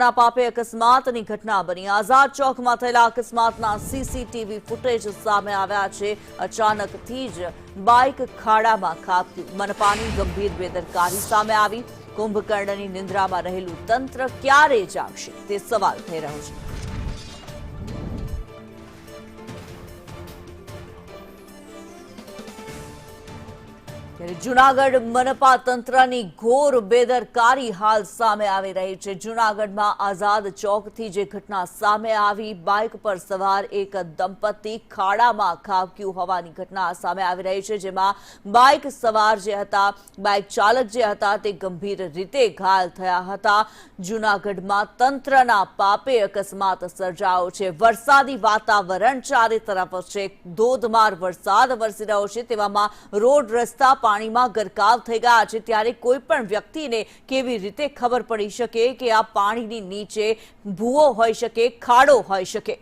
તંત્રના પાપે અકસ્માતની ઘટના બની। આઝાદ ચોકમાં થયેલા અકસ્માતના સીસીટીવી ફૂટેજ સામે આવ્યા છે। અચાનકથી જ બાઇક ખાડામાં ખાબક્યું। મનપાની ગંભીર બેદરકારી સામે આવી। કુંભકર્ણની નિંદ્રામાં રહેલું તંત્ર ક્યારે જાગશે તે સવાલ થઈ રહ્યો છે। જૂનાગઢ મનપા તંત્રની ઘોર બેદરકારી હાલ સામે આવી રહી છે। જૂનાગઢમાં આઝાદ ચોકથી જે ઘટના સામે આવી, બાઇક પર સવાર એક દંપતી ખાડામાં ખાબક્યું હોવાની ઘટના સામે આવી રહી છે, જેમાં બાઇક સવાર જે હતા, બાઇક ચાલક જે હતા તે ગંભીર રીતે ઘાયલ થયા હતા। જૂનાગઢમાં તંત્રના પાપે અકસ્માત સર્જાયો છે। વરસાદી વાતાવરણ ચારે તરફ છે, ધોધમાર વરસાદ વરસી રહ્યો છે, તેવામાં રોડ રસ્તા પાણીમાં ગરકાવ થઈ ગયા છે। ત્યારે કોઈ પણ વ્યક્તિને કેવી રીતે ખબર પડી શકે કે આ પાણીની નીચે ભૂવો હોઈ શકે, ખાડો હોઈ શકે।